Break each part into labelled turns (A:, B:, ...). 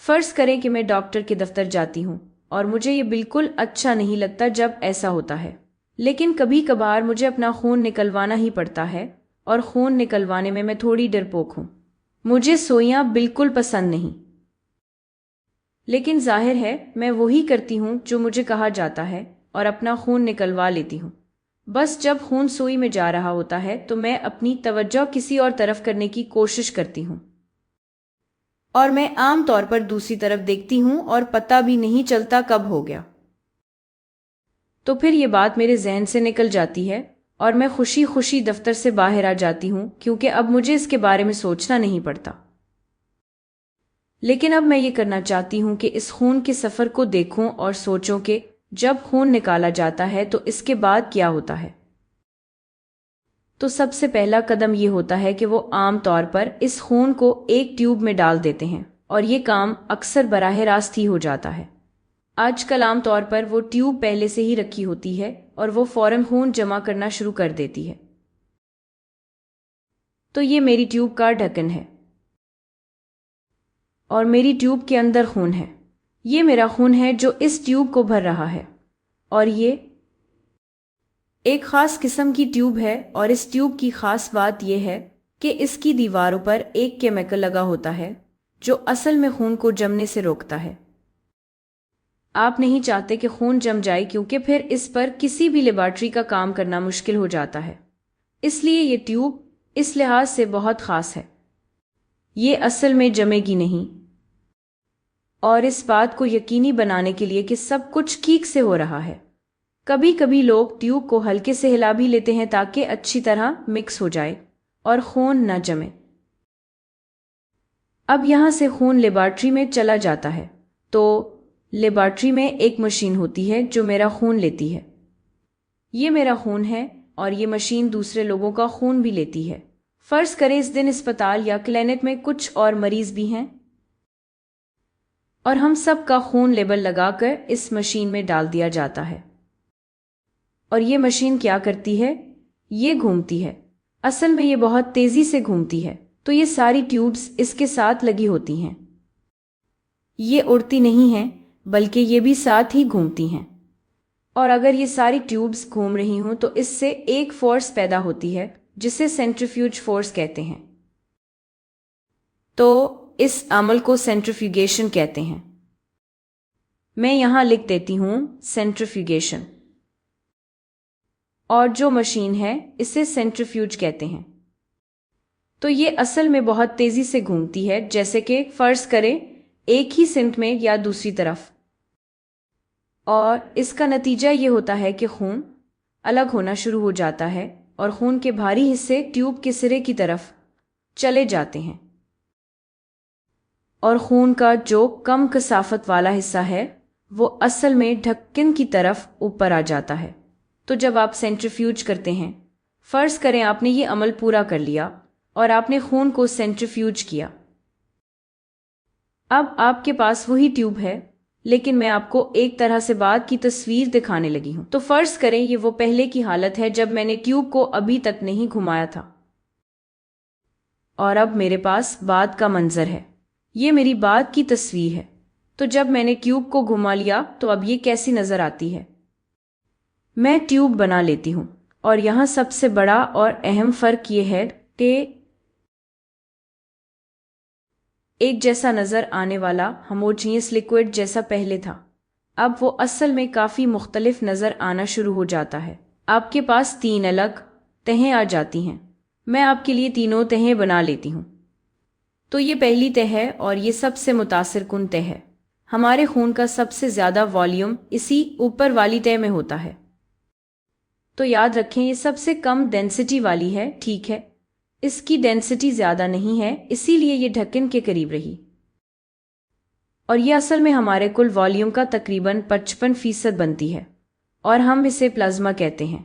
A: فرض کریں کہ میں ڈاکٹر کے دفتر جاتی ہوں اور مجھے یہ بالکل اچھا نہیں لگتا جب ایسا ہوتا ہے، لیکن کبھی کبھار مجھے اپنا خون نکلوانا ہی پڑتا ہے، اور خون نکلوانے میں تھوڑی ڈرپوک ہوں۔ مجھے سوئیاں بالکل پسند نہیں، لیکن ظاہر ہے میں وہی کرتی ہوں جو مجھے کہا جاتا ہے اور اپنا خون نکلوا لیتی ہوں۔ بس جب خون سوئی میں جا رہا ہوتا ہے تو میں اپنی توجہ کسی اور طرف کرنے کی کوشش کرتی ہوں، اور میں عام طور پر دوسری طرف دیکھتی ہوں اور پتہ بھی نہیں چلتا کب ہو گیا۔ تو پھر یہ بات میرے ذہن سے نکل جاتی ہے اور میں خوشی خوشی دفتر سے باہر آ جاتی ہوں، کیونکہ اب مجھے اس کے بارے میں سوچنا نہیں پڑتا۔ لیکن اب میں یہ کرنا چاہتی ہوں کہ اس خون کے سفر کو دیکھوں اور سوچوں کہ جب خون نکالا جاتا ہے تو اس کے بعد کیا ہوتا ہے۔ تو سب سے پہلا قدم یہ ہوتا ہے کہ وہ عام طور پر اس خون کو ایک ٹیوب میں ڈال دیتے ہیں، اور یہ کام اکثر براہ راست ہی ہو جاتا ہے۔ آج کل عام طور پر وہ ٹیوب پہلے سے ہی رکھی ہوتی ہے اور وہ فوراً خون جمع کرنا شروع کر دیتی ہے۔ تو یہ میری ٹیوب کا ڈھکن ہے، اور میری ٹیوب کے اندر خون ہے۔ یہ میرا خون ہے جو اس ٹیوب کو بھر رہا ہے، اور یہ ایک خاص قسم کی ٹیوب ہے، اور اس ٹیوب کی خاص بات یہ ہے کہ اس کی دیواروں پر ایک کیمیکل لگا ہوتا ہے جو اصل میں خون کو جمنے سے روکتا ہے۔ آپ نہیں چاہتے کہ خون جم جائے، کیونکہ پھر اس پر کسی بھی لیبارٹری کا کام کرنا مشکل ہو جاتا ہے۔ اس لیے یہ ٹیوب اس لحاظ سے بہت خاص ہے، یہ اصل میں جمے گی نہیں، اور اس بات کو یقینی بنانے کے لیے کہ سب کچھ ٹھیک سے ہو رہا ہے، کبھی کبھی لوگ ٹیوب کو ہلکے سے ہلا بھی لیتے ہیں تاکہ اچھی طرح مکس ہو جائے اور خون نہ جمے۔ اب یہاں سے خون لیبارٹری میں چلا جاتا ہے، تو لیبارٹری میں ایک مشین ہوتی ہے جو میرا خون لیتی ہے۔ یہ میرا خون ہے، اور یہ مشین دوسرے لوگوں کا خون بھی لیتی ہے۔ فرض کریں اس دن اسپتال یا کلینک میں کچھ اور مریض بھی ہیں، اور ہم سب کا خون لیبل لگا کر اس مشین میں ڈال دیا جاتا ہے۔ اور یہ مشین کیا کرتی ہے؟ یہ گھومتی ہے۔ اصل میں یہ بہت تیزی سے گھومتی ہے، تو یہ ساری ٹیوبز اس کے ساتھ لگی ہوتی ہیں۔ یہ اڑتی نہیں ہیں، بلکہ یہ بھی ساتھ ہی گھومتی ہیں، اور اگر یہ ساری ٹیوبز گھوم رہی ہوں تو اس سے ایک فورس پیدا ہوتی ہے جسے سینٹریفیوج فورس کہتے ہیں۔ تو اس عمل کو سینٹریفیوگیشن کہتے ہیں۔ میں یہاں لکھ دیتی ہوں سینٹریفیوگیشن، اور جو مشین ہے اسے سینٹریفیوج کہتے ہیں۔ تو یہ اصل میں بہت تیزی سے گھومتی ہے، جیسے کہ فرض کریں ایک ہی سمت میں یا دوسری طرف، اور اس کا نتیجہ یہ ہوتا ہے کہ خون الگ ہونا شروع ہو جاتا ہے اور خون کے بھاری حصے ٹیوب کے سرے کی طرف چلے جاتے ہیں، اور خون کا جو کم کثافت والا حصہ ہے وہ اصل میں ڈھکن کی طرف اوپر آ جاتا ہے۔ تو جب آپ سینٹریفیوج کرتے ہیں، فرض کریں آپ نے یہ عمل پورا کر لیا اور آپ نے خون کو سینٹریفیوج کیا، اب آپ کے پاس وہی ٹیوب ہے، لیکن میں آپ کو ایک طرح سے بعد کی تصویر دکھانے لگی ہوں۔ تو فرض کریں یہ وہ پہلے کی حالت ہے جب میں نے ٹیوب کو ابھی تک نہیں گھمایا تھا، اور اب میرے پاس بعد کا منظر ہے، یہ میری بعد کی تصویر ہے۔ تو جب میں نے ٹیوب کو گھما لیا تو اب یہ کیسی نظر آتی ہے؟ میں ٹیوب بنا لیتی ہوں، اور یہاں سب سے بڑا اور اہم فرق یہ ہے کہ ایک جیسا نظر آنے والا ہوموجینس لیکوئڈ جیسا پہلے تھا، اب وہ اصل میں کافی مختلف نظر آنا شروع ہو جاتا ہے۔ آپ کے پاس 3 الگ تہیں آ جاتی ہیں۔ میں آپ کے لیے تینوں تہیں بنا لیتی ہوں۔ تو یہ پہلی تہ ہے، اور یہ سب سے متاثر کن تہ ہے۔ ہمارے خون کا سب سے زیادہ والیوم اسی اوپر والی تہ میں ہوتا ہے، تو یاد رکھیں یہ سب سے کم ڈینسٹی والی ہے، ٹھیک ہے؟ اس کی ڈینسٹی زیادہ نہیں ہے، اسی لیے یہ ڈھکن کے قریب رہی، اور یہ اصل میں ہمارے کل والیوم کا تقریباً 55% بنتی ہے، اور ہم اسے پلازما کہتے ہیں۔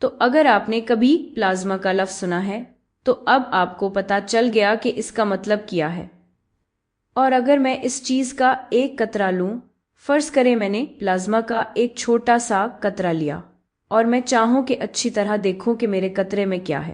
A: تو اگر آپ نے کبھی پلازما کا لفظ سنا ہے تو اب آپ کو پتہ چل گیا کہ اس کا مطلب کیا ہے۔ اور اگر میں اس چیز کا ایک قطرہ لوں، فرض کریں میں نے پلازما کا ایک چھوٹا سا قطرہ لیا، اور میں چاہوں کہ اچھی طرح دیکھوں کہ میرے قطرے میں کیا ہے،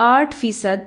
A: 8%,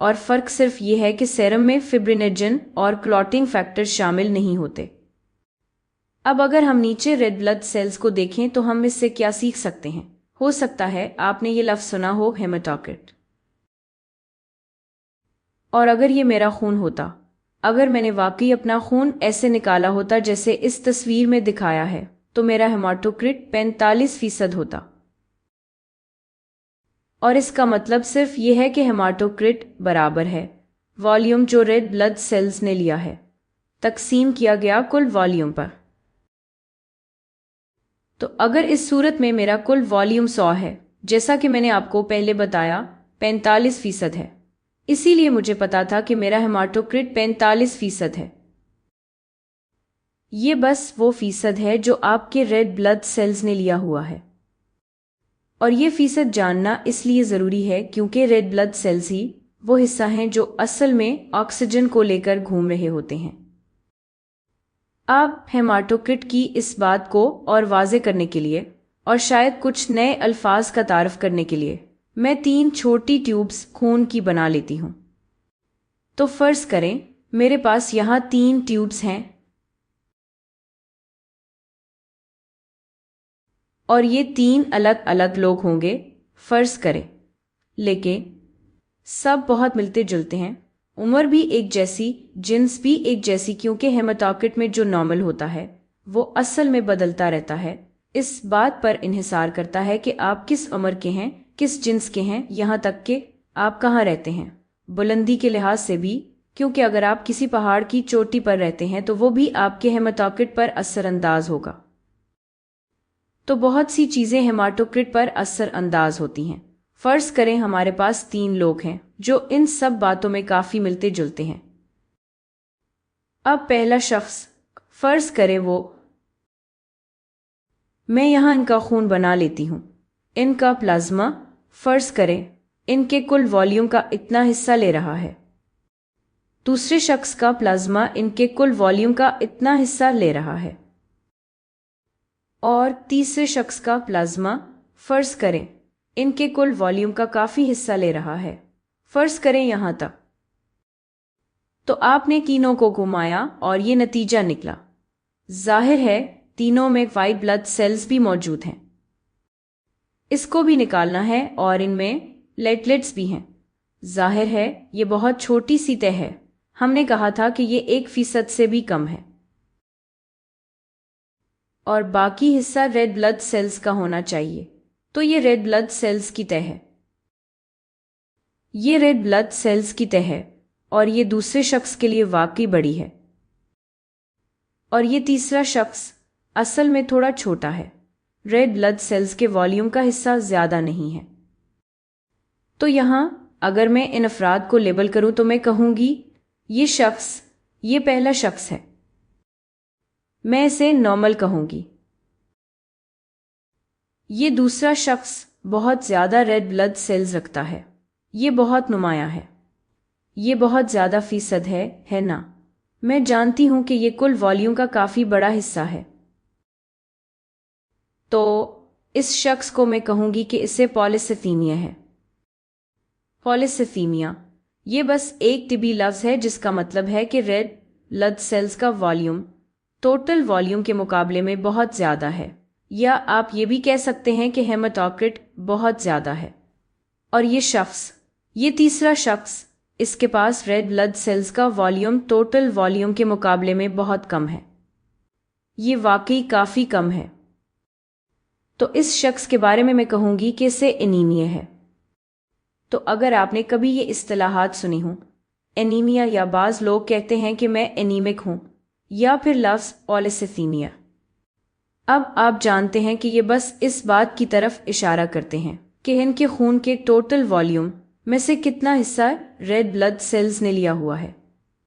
A: اور فرق صرف یہ ہے کہ سیرم میں فبرینوجن اور کلوٹنگ فیکٹر شامل نہیں ہوتے۔ اب اگر ہم نیچے ریڈ بلڈ سیلز کو دیکھیں تو ہم اس سے کیا سیکھ سکتے ہیں؟ ہو سکتا ہے آپ نے یہ لفظ سنا ہو، ہیماٹوکرٹ۔ اور اگر یہ میرا خون ہوتا، اگر میں نے واقعی اپنا خون ایسے نکالا ہوتا جیسے اس تصویر میں دکھایا ہے، تو میرا ہیماٹوکرٹ 45% ہوتا۔ اور اس کا مطلب صرف یہ ہے کہ ہیماٹوکرٹ برابر ہے والیوم جو ریڈ بلڈ سیلز نے لیا ہے تقسیم کیا گیا کل والیوم پر۔ تو اگر اس صورت میں میرا کل والیوم 100 ہے، جیسا کہ میں نے آپ کو پہلے بتایا 45% ہے، اسی لیے مجھے پتا تھا کہ میرا ہیماٹوکرٹ 45% ہے۔ یہ بس وہ فیصد ہے جو آپ کے ریڈ بلڈ سیلز نے لیا ہوا ہے، اور یہ فیصد جاننا اس لیے ضروری ہے کیونکہ ریڈ بلڈ سیلز ہی وہ حصہ ہیں جو اصل میں آکسیجن کو لے کر گھوم رہے ہوتے ہیں۔ اب ہیماٹوکرٹ کی اس بات کو اور واضح کرنے کے لیے اور شاید کچھ نئے الفاظ کا تعارف کرنے کے لیے میں 3 چھوٹی ٹیوبز خون کی بنا لیتی ہوں۔ تو فرض کریں میرے پاس یہاں 3 ٹیوبز ہیں، اور یہ 3 الگ الگ لوگ ہوں گے فرض کریں، لیکن سب بہت ملتے جلتے ہیں، عمر بھی ایک جیسی، جنس بھی ایک جیسی، کیونکہ ہیماٹوکرٹ میں جو نارمل ہوتا ہے وہ اصل میں بدلتا رہتا ہے۔ اس بات پر انحصار کرتا ہے کہ آپ کس عمر کے ہیں، کس جنس کے ہیں، یہاں تک کہ آپ کہاں رہتے ہیں، بلندی کے لحاظ سے بھی، کیونکہ اگر آپ کسی پہاڑ کی چوٹی پر رہتے ہیں تو وہ بھی آپ کے ہیماٹوکرٹ پر اثر انداز ہوگا۔ تو بہت سی چیزیں ہیماٹوکرٹ پر اثر انداز ہوتی ہیں۔ فرض کریں ہمارے پاس 3 لوگ ہیں جو ان سب باتوں میں کافی ملتے جلتے ہیں۔ اب پہلا شخص، فرض کریں میں یہاں ان کا خون بنا لیتی ہوں، ان کا پلازما فرض کریں ان کے کل والیوم کا اتنا حصہ لے رہا ہے۔ دوسرے شخص کا پلازما ان کے کل والیوم کا اتنا حصہ لے رہا ہے، اور تیسرے شخص کا پلازما فرض کریں ان کے کل والیوم کا کافی حصہ لے رہا ہے، فرض کریں یہاں تک۔ تو آپ نے تینوں کو گھمایا اور یہ نتیجہ نکلا۔ ظاہر ہے تینوں میں وائٹ بلڈ سیلز بھی موجود ہیں، اس کو بھی نکالنا ہے، اور ان میں پلیٹلیٹس بھی ہیں۔ ظاہر ہے یہ بہت چھوٹی سی طے ہے، ہم نے کہا تھا کہ یہ 1% سے بھی کم ہے، اور باقی حصہ ریڈ بلڈ سیلز کا ہونا چاہیے۔ تو یہ ریڈ بلڈ سیلز کی طے ہے، یہ ریڈ بلڈ سیلز کی طے ہے، اور یہ دوسرے شخص کے لیے واقعی بڑی ہے، اور یہ تیسرا شخص اصل میں تھوڑا چھوٹا ہے، ریڈ بلڈ سیلز کے والیوم کا حصہ زیادہ نہیں ہے۔ تو یہاں اگر میں ان افراد کو لیبل کروں تو میں کہوں گی یہ شخص، یہ پہلا شخص ہے، میں اسے نارمل کہوں گی۔ یہ دوسرا شخص بہت زیادہ ریڈ بلڈ سیلز رکھتا ہے، یہ بہت نمایاں ہے، یہ بہت زیادہ فیصد ہے نا؟ میں جانتی ہوں کہ یہ کل والیوم کا کافی بڑا حصہ ہے۔ تو اس شخص کو میں کہوں گی کہ اسے پولیسیتھیمیا ہے۔ پولیسیتھیمیا یہ بس ایک طبی لفظ ہے جس کا مطلب ہے کہ ریڈ بلڈ سیلز کا والیوم ٹوٹل والیوم کے مقابلے میں بہت زیادہ ہے، یا آپ یہ بھی کہہ سکتے ہیں کہ ہیماٹوکرٹ بہت زیادہ ہے۔ اور یہ شخص، یہ تیسرا شخص، اس کے پاس ریڈ بلڈ سیلز کا والیوم ٹوٹل والیوم کے مقابلے میں بہت کم ہے، یہ واقعی کافی کم ہے۔ تو اس شخص کے بارے میں کہوں گی کہ اسے انیمیا ہے۔ تو اگر آپ نے کبھی یہ اصطلاحات سنی ہوں، انیمیا، یا بعض لوگ کہتے ہیں کہ میں انیمک ہوں، یا پھر لفظ پولیسیتھیمیا، اب آپ جانتے ہیں کہ یہ بس اس بات کی طرف اشارہ کرتے ہیں کہ ان کے خون کے ٹوٹل والیوم میں سے کتنا حصہ ریڈ بلڈ سیلز نے لیا ہوا ہے۔